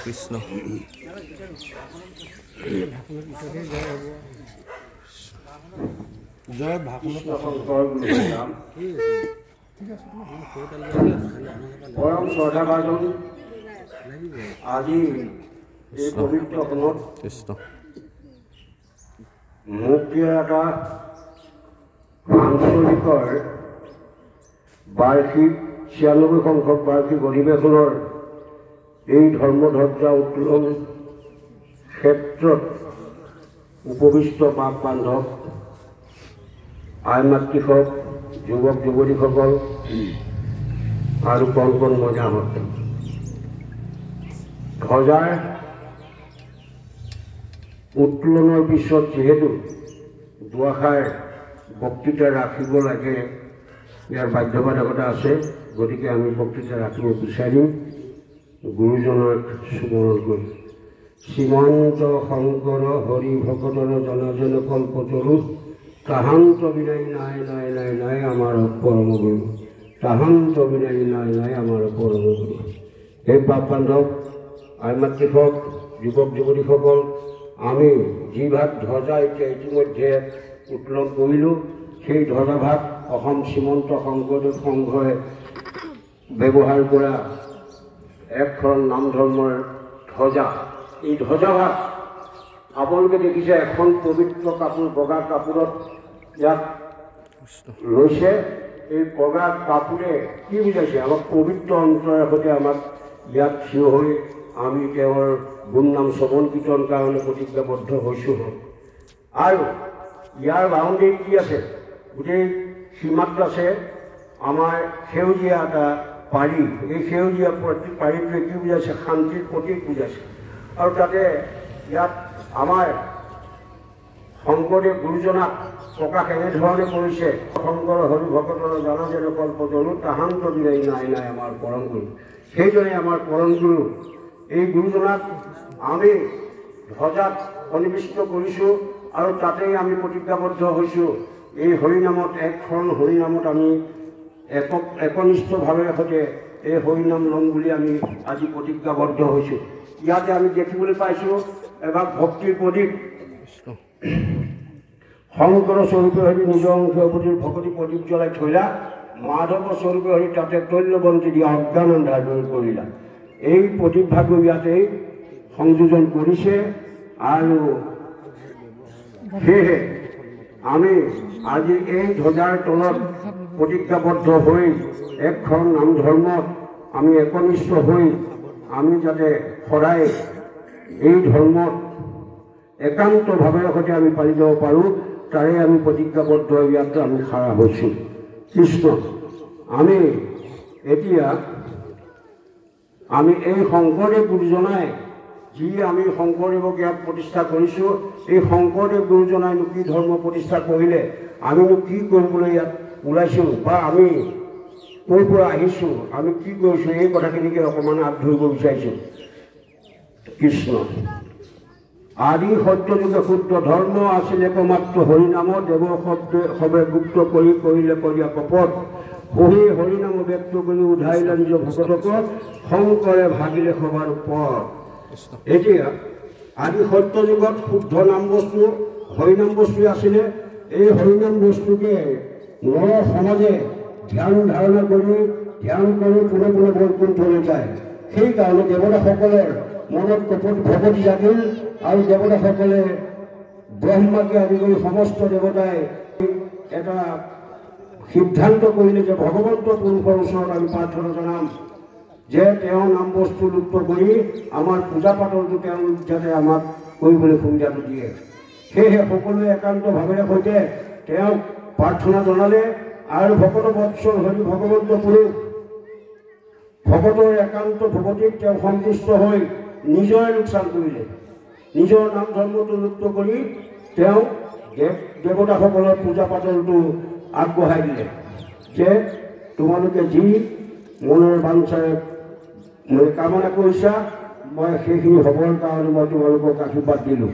কৃষ্ণ জয় ভাষণ পৰম শ্ৰদ্ধাভাজন আজি এই পবিত্ৰ সময়ত কৃষ্ণ মুক্তিৰ এটা আঞ্চলিকৰ বাৰ্ষিক ৯৬ সংখ্যক বাৰ্ষিক অধিৱেশনৰ এই ধৰ্মধ্বজা উত্তোলন ক্ষেত্ৰত উপবিষ্ট পাক বান্ধৱ আই মাতৃসক যুৱক যুৱতীসকল আৰু কণ কণ মহিলাহঁত ধ্বজাৰ উত্তোলনৰ পিছত যিহেতু দুআষাৰ বক্তৃতা ৰাখিব লাগে ইয়াৰ বাধ্যবাধকতা আছে গতিকে আমি বক্তৃতা ৰাখিব বিচাৰিম গুৰুজনাক স্মৰণ কৰি শ্ৰীমন্ত শংকৰ হৰি ভকতৰ জনাজন কল্পতৰু তাহান্ত বিনাই নাই নাই নাই নাই আমাৰ পৰম গুৰু তাহান্ত বিনাই নাই নাই আমাৰ পৰম গুৰু সেই পাপ বান্ধৱ আই মাতৃসক যুৱক যুৱতীসকল আমি যি ভাগ ধ্বজা এতিয়া ইতিমধ্যে উত্তোলন কৰিলোঁ সেই ধ্বজাভাগ অসম শ্ৰীমন্ত শংকৰদেৱ সংঘই ব্যৱহাৰ কৰা এখন নাম ধৰ্মৰ ধ্বজা এই ধ্বজাভাগ আপোনালোকে দেখিছে এখন পবিত্ৰ কাপোৰ বগা কাপোৰত ইয়াত লৈছে এই বগা কাপোৰে কি বুজাইছে আমাক পবিত্ৰ অন্তৰৰ সৈতে আমাক ইয়াত থিয় হৈ আমি তেওঁৰ গুণ নাম শ্ৰৱণ কীৰ্তন কাৰণে প্ৰতিজ্ঞাবদ্ধ হৈছোঁ আৰু ইয়াৰ বাউণ্ডেৰীত কি আছে গোটেই সীমাত আছে আমাৰ সেউজীয়া এটা পাৰি এই সেউজীয়া পাৰিটোৱে কি বুজাইছে শান্তিৰ প্ৰতীক বুজাইছে আৰু তাতে ইয়াত আমাৰ শংকৰদেৱ গুৰুজনাক প্ৰকাশ এনেধৰণে কৰিছে শংকৰ হৰি ভকতৰ জনাজন কল্পতৰু তাহান্ত বিনাই নাই নাই আমাৰ পৰম গুৰু সেইদৰে আমাৰ পৰম গুৰু এই গুৰুজনাক আমি ধ্বজাত সন্নিৱিষ্ট কৰিছোঁ আৰু তাতেই আমি প্ৰতিজ্ঞাবদ্ধ হৈছোঁ এই হৰিনামত একশৰণ হৰিনামত আমি একনিষ্ঠভাৱে সৈতে এই হৰিনাম ল'ম বুলি আমি আজি প্ৰতিজ্ঞাবদ্ধ হৈছোঁ ইয়াতে আমি দেখিবলৈ পাইছোঁ এবাৰ ভক্তিৰ প্ৰদীপ শংকৰ স্বৰূপে হৰি নিজৰ অংশীৰ ভকতি প্ৰদীপ জ্বলাই থৈলা মাধৱ স্বৰূপে হৰি তাতে তৈল্যবন্তী দিয়া অজ্ঞান অন্ধাৰ দূৰ কৰিলা এই প্ৰদীপভাগো ইয়াতেই সংযোজন কৰিছে আৰু সেয়েহে আমি আজি এই ধ্বজাৰ তলত প্ৰতিজ্ঞাবদ্ধ হৈ এখন নাম ধৰ্মত আমি একনিষ্ঠ হৈ আমি যাতে সদায় এই ধৰ্মত একান্তভাৱে সৈতে আমি পালি যাব পাৰোঁ তাৰে আমি প্ৰতিজ্ঞাবদ্ধ ইয়াত আমি খাৰা হৈছোঁ কৃষ্ণ আমি এতিয়া আমি এই শংকৰদেৱ গুৰুজনাই যি আমি শংকৰদেৱক ইয়াত প্ৰতিষ্ঠা কৰিছোঁ এই শংকৰদেৱ গুৰুজনাইনো কি ধৰ্ম প্ৰতিষ্ঠা কৰিলে আমিনো কি কৰিবলৈ ইয়াত ওলাইছোঁ বা আমি ক'ৰ পৰা আহিছোঁ আমি কি কৰিছোঁ এই কথাখিনিকে অকণমান আগ ধৰিব বিচাৰিছোঁ কৃষ্ণ আদি সত্যযুগে শুদ্ধ ধৰ্ম আছিল একমাত্ৰ হৰিনাম দেৱ শব্দে সবে গুপ্ত কৰি কৰিলে কৰিয়া কপট পঢ়ি হৰিনাম ব্যক্ত কৰি উধাইলে নিজ ভকতক শংকৰে ভাগিলে সবাৰ ওপৰত এতিয়া আদি সত্যযুগত শুদ্ধ নাম বস্তু হৰিনাম বস্তু আছিলে এই হৰিনাম বস্তুকে নৰ সমাজে ধ্যান ধাৰণা কৰি পোনে পোনে বৈকুণ্ঠলৈ যায় সেইকাৰণে দেৱতাসকলৰ মনত ভকতি জাগিল আৰু দেৱতাসকলে ব্ৰহ্মাকে আদি কৰি সমস্ত দেৱতাই এটা সিদ্ধান্ত কৰিলে যে ভগৱন্ত পুৰুষৰ ওচৰত আমি প্ৰাৰ্থনা জনাম যে তেওঁ নাম বস্তু লুপ্ত কৰি আমাৰ পূজা পাতলটো তেওঁ যাতে আমাক কৰিবলৈ সুবিধাটো দিয়ে সেয়েহে সকলোৱে একান্তভাৱেৰে সৈতে তেওঁক প্ৰাৰ্থনা জনালে আৰু ভকত বৎসল হৰি ভগৱন্ত পুৰুষ ভকতৰ একান্ত ভকতিত তেওঁ সন্তুষ্ট হৈ নিজৰে লোকচান কৰিলে নিজৰ নাম ধৰ্মটো লুপ্ত কৰি তেওঁ দেৱতাসকলৰ পূজা পাতলটো আগবঢ়াই দিলে যে তোমালোকে যি মনৰ বাঞ্ছাৰে কামনা কৰিছা মই সেইখিনি হ'বৰ কাৰণে মই তোমালোকক আশীৰ্বাদ দিলোঁ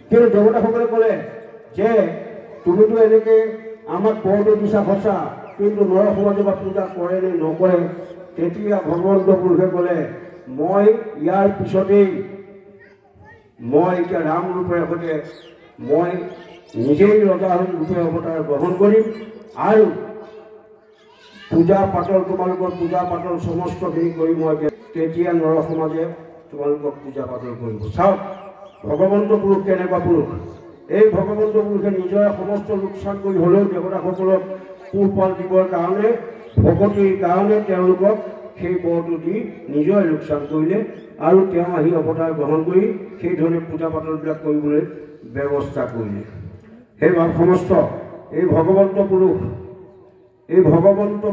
কিন্তু দেৱতাসকলে ক'লে যে তুমিতো এনেকৈ আমাক বৰটো দিছা সঁচা কিন্তু নৰ সমাজে বা পূজা কৰে নে নকৰে তেতিয়া ভগৱন্ত পুৰুষে ক'লে মই ইয়াৰ পিছতেই মই এতিয়া ৰাম ৰূপে সৈতে মই নিজেই ৰজা ৰূপে অৱতাৰ গ্ৰহণ কৰিম আৰু পূজা পাতল তোমালোকৰ পূজা পাতল সমস্তখিনি কৰি মই তেতিয়া নৰ সমাজে তোমালোকক পূজা পাতল কৰিব। চাওক ভগৱন্ত পুৰুষ কেনেকুৱা পুৰুষ। এই ভগৱন্ত পুৰুষে নিজৰ সমস্ত লোকচান কৰি হ'লেও দেৱতাসকলক পোহপাল দিবৰ কাৰণে ভকতিৰ কাৰণে তেওঁলোকক সেই বৰটো দি নিজৰ লোকচান কৰিলে আৰু তেওঁ আহি অৱতাৰ গ্ৰহণ কৰি সেইধৰণে পূজা পাতলবিলাক কৰিবলৈ ব্যৱস্থা কৰিলে। সেইভাৱ সমস্ত এই ভগৱন্ত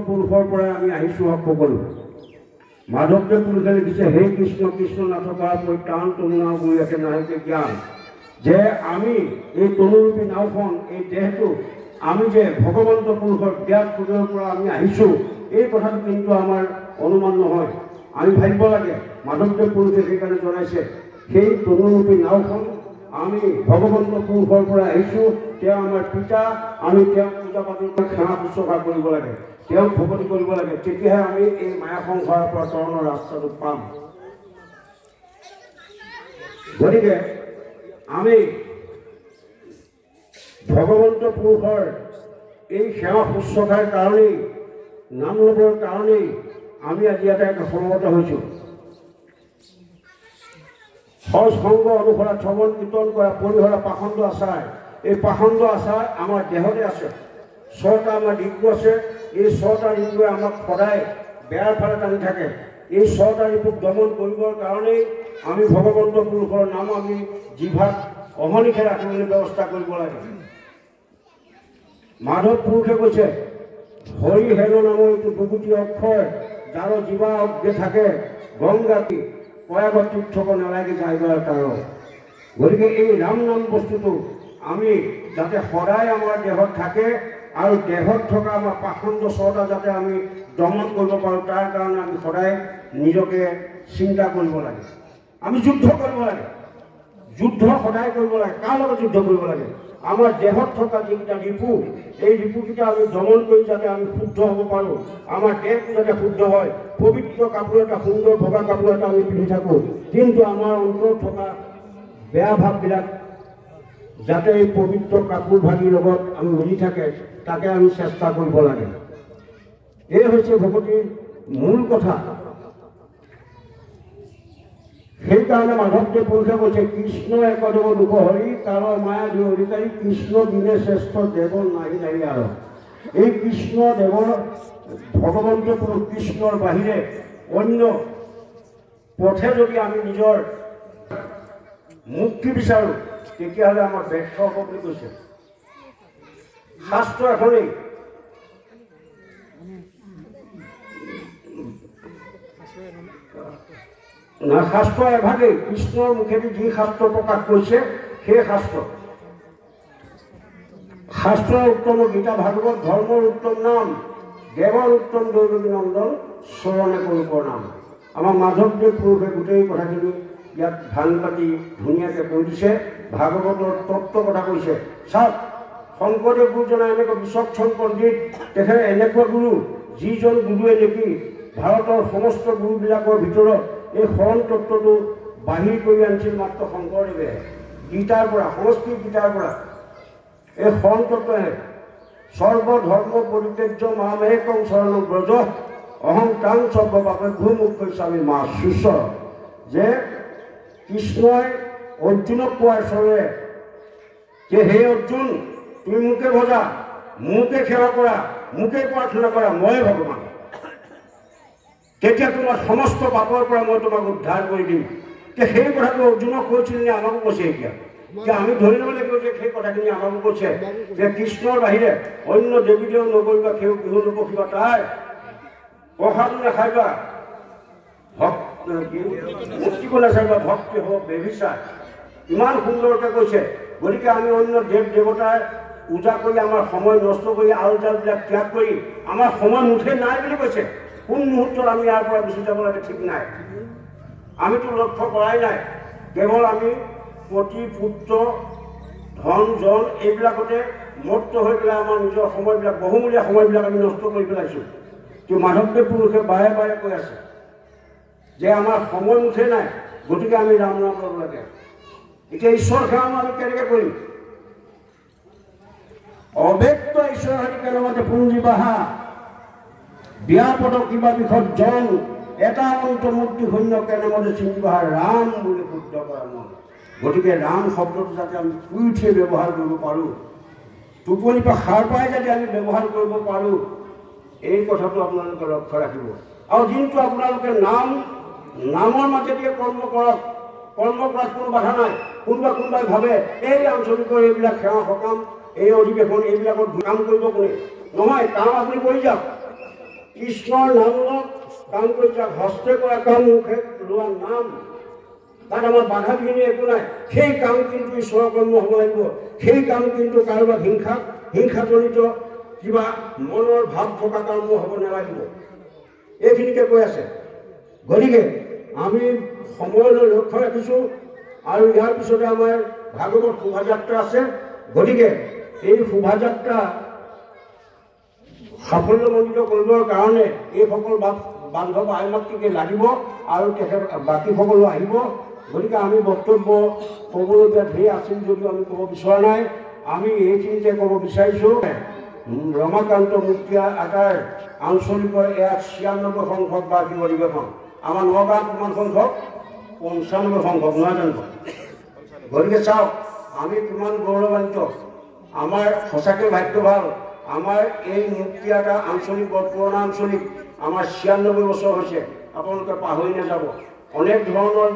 পুৰুষৰ পৰাই আমি আহিছোঁ সকলো। মাধৱদেৱ পুৰুষে লিখিছে, হে কৃষ্ণ কৃষ্ণ নাথকা পৰিত্ৰাণ তৰুণাও গুৰি আছে নাহিকে জ্ঞান, যে আমি এই তৰুৰূপী নাওখন এই দেহটো আমি যে ভগৱন্ত পুৰুষৰ ব্যাস পুৰুষৰ পৰা আমি আহিছোঁ এই কথাটো কিন্তু আমাৰ অনুমান নহয়। আমি ভাবিব লাগে মাধৱদেৱ পুৰুষে সেইকাৰণে জনাইছে সেই তৰুৰূপী নাওখন আমি ভগৱন্ত পুৰুষৰ পৰা আহিছোঁ, তেওঁ আমাৰ পিতা, আমি তেওঁক পূজা পাতল সেৱা শুশ্ৰূষা কৰিব লাগে, তেওঁক ভকতি কৰিব লাগে, তেতিয়াহে আমি এই মায়া সংসাৰৰ পৰা তৰণৰ ৰাস্তাটো পাম। গতিকে আমি ভগৱন্ত পুৰুষৰ এই সেৱা শুশ্ৰূষাৰ কাৰণেই নাম ল'বৰ কাৰণেই আমি আজি এটা সমবেত হৈছোঁ। সজ সংগ অনুসৰা শ্ৰৱণ কীৰ্তন কৰা পৰিহৰা পাখণ্ড আচাৰ, এই পাখণ্ড আচাৰ আমাৰ দেহতে আছে। 6টা আমাৰ ঋতু আছে, এই 6টা ঋতুৱে আমাক সদায় বেয়াৰ ফালে টানি থাকে। এই 6টা ঋতুক দমন কৰিবৰ কাৰণেই আমি ভগৱন্ত পুৰুষৰ নাম আমি জিভাত অহনিশে ৰাখিবলৈ ব্যৱস্থা কৰিব লাগে। মাধৱ পুৰুষে কৈছে, হৰি হেন নামৰ এইটো দুগুটি অক্ষৰ যাৰ জীৱা অজ্ঞে থাকে গংগাতি প্ৰয়াগত তীৰ্থক নালাগে যাইবাৰ কাৰণ। গতিকে এই ৰাম নাম বস্তুটো আমি যাতে সদায় আমাৰ দেহত থাকে আৰু দেহত থকা আমাৰ পাখণ্ড 6টা যাতে আমি দমন কৰিব পাৰোঁ, তাৰ কাৰণে আমি সদায় নিজকে চিন্তা কৰিব লাগে। আমি যুদ্ধ কৰিব লাগে, যুদ্ধ সদায় কৰিব লাগে। কাৰ লগত যুদ্ধ কৰিব লাগে? আমাৰ দেহত থকা যিকেইটা ৰিপু, এই ৰিপুকেইটা আমি দমন কৰি যাতে আমি শুদ্ধ হ'ব পাৰোঁ, আমাৰ দেহটো যাতে শুদ্ধ হয়। পবিত্ৰ কাপোৰ এটা, সুন্দৰ ভগা কাপোৰ এটা আমি পিন্ধি থাকোঁ, কিন্তু আমাৰ অন্তৰত থকা বেয়া ভাৱবিলাক যাতে এই পবিত্ৰ কাপোৰ ভাগিৰ লগত আমি মিলি থাকে, তাকে আমি চেষ্টা কৰিব লাগে। এই হৈছে ভকতিৰ মূল কথা। সেইকাৰণে মাধৱদেৱ পুৰুষে কৈছে, কৃষ্ণ একদেৱ দুখ হৰি তাৰ মায়া দুই অধিকাৰী, কৃষ্ণ বিনে শ্ৰেষ্ঠ দেৱ নাহি নাহি আৰু। এই কৃষ্ণ দেৱৰ ভগৱন্ত পুৰুষ কৃষ্ণৰ বাহিৰে অন্য পথে যদি আমি নিজৰ মুক্তি বিচাৰোঁ তেতিয়াহ'লে আমাৰ ব্যৰ্থ হ'ব বুলি কৈছে। শাস্ত্ৰ এখনেই শাস্ত্ৰ এভাগেই, কৃষ্ণৰ মুখেদি যি শাস্ত্ৰ প্ৰকাশ কৰিছে সেই শাস্ত্ৰৰ উত্তম গীতা ভাগৱত, ধৰ্মৰ উত্তম নাম, দেৱৰ উত্তম দৈৱকী নন্দন, চৰণে কল্পৰ নাম। আমাৰ মাধৱদেৱ পুৰুষে গোটেই কথাখিনি ইয়াত ভাঙি পাতি ধুনীয়াকৈ কৈ দিছে, ভাগৱতৰ তত্ত্ব কথা কৈছে। চাওক, শংকৰদেৱ গুৰুজনা এনেকুৱা বিচক্ষণ পণ্ডিত, তেখেতে এনেকুৱা গুৰু যিজন গুৰুৱে নেকি ভাৰতৰ সমস্ত গুৰুবিলাকৰ ভিতৰত এই শৰণ তত্ত্বটো বাহিৰ কৰি আনিছিল মাত্ৰ শংকৰদেৱে। গীতাৰ পৰা, সংস্কৃত গীতাৰ পৰা এই শৰণ তত্ত্বহে সৰ্বধৰ্ম পৰিত্যাজ্য মামেকং শৰণং ব্ৰজ অহং তাং সৰ্বপাপে ভূমুক্ত স্বামী মা শুশ্ৰ। যে কৃষ্ণই অৰ্জুনক কোৱাৰ চৰে যে হে অৰ্জুন, তুমি মোকে ভজা, মোকে সেৱা কৰা, মোকে প্ৰাৰ্থনা কৰা, ময়ে ভগৱান, তেতিয়া তোমাৰ সমস্ত পাপৰ পৰা মই তোমাক উদ্ধাৰ কৰি দিম। যে সেই কথাটো অৰ্জুনক কৈছিল নে আমাকো কৈছে? এতিয়া যে আমি ধৰি ল'ব লাগিব যে সেই কথাখিনি আমাকো কৈছে যে কৃষ্ণৰ বাহিৰে অন্য দেৱী দেৱ নকৰিবা, সেও বিহু নপঢ়িবা, তাৰ প্ৰসাদ নাখাইবা, মুক্তিকো নাচাইবা, ভক্তি হ'ব বেভিচাৰ। ইমান সুন্দৰকৈ কৈছে। গতিকে আমি অন্য দেৱ দেৱতাৰ পূজা কৰি আমাৰ সময় নষ্ট কৰি আলজালবিলাক ত্যাগ কৰি আমাৰ সময় মুঠেই নাই বুলি কৈছে। কোন মুহূৰ্তত আমি ইয়াৰ পৰা গুচি যাব লাগে ঠিক নাই। আমিতো লক্ষ্য কৰাই নাই, কেৱল আমি পতি পুত্ৰ ধন জন এইবিলাকতে মত্ত হৈ পেলাই আমাৰ নিজৰ সময়বিলাক, বহুমূলীয়া সময়বিলাক আমি নষ্ট কৰি পেলাইছোঁ। কিন্তু মাধৱদেৱ পুৰুষে বাৰে বাৰে কৈ আছে যে আমাৰ সময় মুঠে নাই, গতিকে আমি ৰাম নাম ল'ব লাগে। এতিয়া ঈশ্বৰ সেৱা আমি কেনেকৈ কৰিম? অব্যক্ত ঈশ্বৰ হাৰিকে নামতে পুঞ্জি বাহা ব্যাপদ কিবা বিষত জন এটা অন্তৰ্মূৰ্তি শূন্য কেনেমতে চিনি বাহা ৰাম বুলি শুদ্ধ কৰা মন। গতিকে ৰাম শব্দটো যাতে আমি শুই উঠিয়ে ব্যৱহাৰ কৰিব পাৰোঁ, টোপনিৰ পৰা সাৰ পাই যাতে আমি ব্যৱহাৰ কৰিব পাৰোঁ, এই কথাটো আপোনালোকে লক্ষ্য ৰাখিব। আৰু দিনটো আপোনালোকে নামৰ মাজেদিয়ে কৰ্ম কৰক। কৰ্ম কৰাত কোনো বাধা নাই। কোনোবাই ভাবে এই আঞ্চলিকৰ এইবিলাক সেৱা সকাম, এই অধিৱেশন, এইবিলাকত কাম কৰিব কোনে? নহয়, কাম আপুনি কৰি যাওক। কৃষ্ণৰ নাম লওক, কাম কৰি যাওক। হস্তে কৰা কাম, মুখে লোৱা নাম, তাত আমাৰ বাধা বিঘিনি একো নাই। সেই কাম কিন্তু ঈশ্বৰৰ কৰ্ম হ'ব লাগিব। সেই কাম কিন্তু কাৰোবাক হিংসাজনিত কিবা মনৰ ভাৱ থকা কৰ্ম হ'ব নালাগিব। এইখিনিকে কৈ আছে। গতিকে আমি সময়লৈ লক্ষ্য ৰাখিছোঁ। আৰু ইয়াৰ পিছতে আমাৰ ভাগৱত শোভাযাত্ৰা আছে। গতিকে এই শোভাযাত্ৰা সাফল্যমণ্ডিত কৰিবৰ কাৰণে এইসকল বান্ধৱ আইমাতৃকে লাগিব আৰু তেখেত বাকী সকলো আহিব। গতিকে আমি বক্তব্য ক'বলগীয়া ধেৰ আছিল যদিও আমি ক'ব বিচৰা নাই। আমি এইখিনিতে ক'ব বিচাৰিছোঁ, ৰমাকান্ত মুখীয়া আটাৰ আঞ্চলিকৰ 96 সংখ্যক বাৰ্ষিক অধিৱেশন। আমাৰ নগাঁৱত কিমান সংখ্যক? 95 সংখ্যক, নহয় জানো? গতিকে চাওক আমি কিমান গৌৰৱান্বিত। আমাৰ সঁচাকৈ ভাগ্য ভাল। আমাৰ এই মুক্তিয়াটা আঞ্চলিক বৰ পুৰণা আঞ্চলিক, আমাৰ 96 বছৰ হৈছে। আপোনালোকে পাহৰি নাযাব। অনেক ধৰণৰ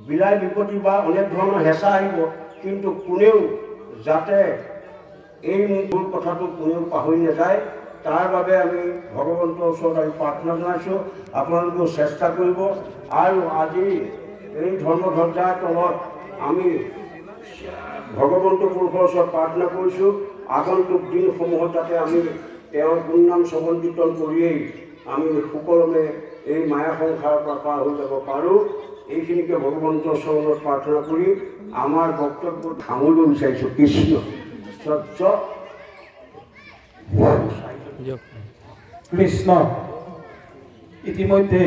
বিলাই বিপত্তি বা অনেক ধৰণৰ হেঁচা আহিব, কিন্তু কোনেও যাতে এই মূল কথাটো কোনেও পাহৰি নাযায়, তাৰ বাবে আমি ভগৱন্তৰ ওচৰত আমি প্ৰাৰ্থনা জনাইছোঁ। আপোনালোকেও চেষ্টা কৰিব। আৰু আজি এই ধৰ্মধ্বজাৰ তলত আমি ভগৱন্ত পুৰুষৰ ওচৰত প্ৰাৰ্থনা কৰিছোঁ, আগন্তুক দিনসমূহত যাতে আমি তেওঁৰ গুণনাম শ্ৰৱণ কীৰ্তন কৰিয়েই আমি সুকলমে এই মায়া সংসাৰৰ পৰা পাৰ হৈ যাব পাৰোঁ। এইখিনিকে ভগৱন্তৰ চৰণত প্ৰাৰ্থনা কৰি আমাৰ বক্তব্য সামৰিব বিচাৰিছোঁ। কৃষ্ণ সত্য কৃষ্ণ। ইতিমধ্যে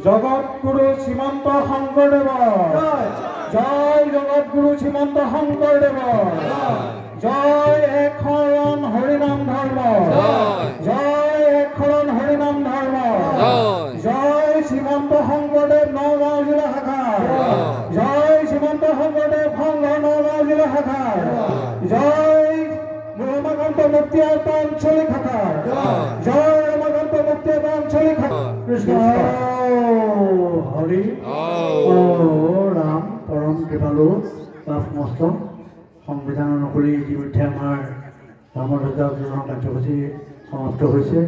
জগৎগুৰু শ্ৰীমন্ত শংকৰদেৱ জয়, জগৎগুৰু শ্ৰীমন্ত শংকৰদেৱ জয়, এক শৰণ হৰিনাম ধৰ্ম জয়, এক শৰণ হৰিনাম ধৰ্ম জয়, শ্ৰীমন্ত শংকৰদেৱ নগাঁও জিলা শাখা জয়, শ্ৰীমন্ত শংকৰদেৱ সংঘ নগাঁও জিলা শাখা জয়, ৰমাকান্ত মুক্তিয়াটা আঞ্চলিক শাখা জয়, ৰমাকান্ত মুক্তিয়াটা আঞ্চলিক শাখা। কৃষ্ণ হৰি ৰাম পৰম কৃপালু বা সমস্ত সংবিধান অনুসৰি ইতিমধ্যে আমাৰ ধৰ্মধ্বজা উত্তোলন কাৰ্যসূচী সমাপ্ত হৈছে।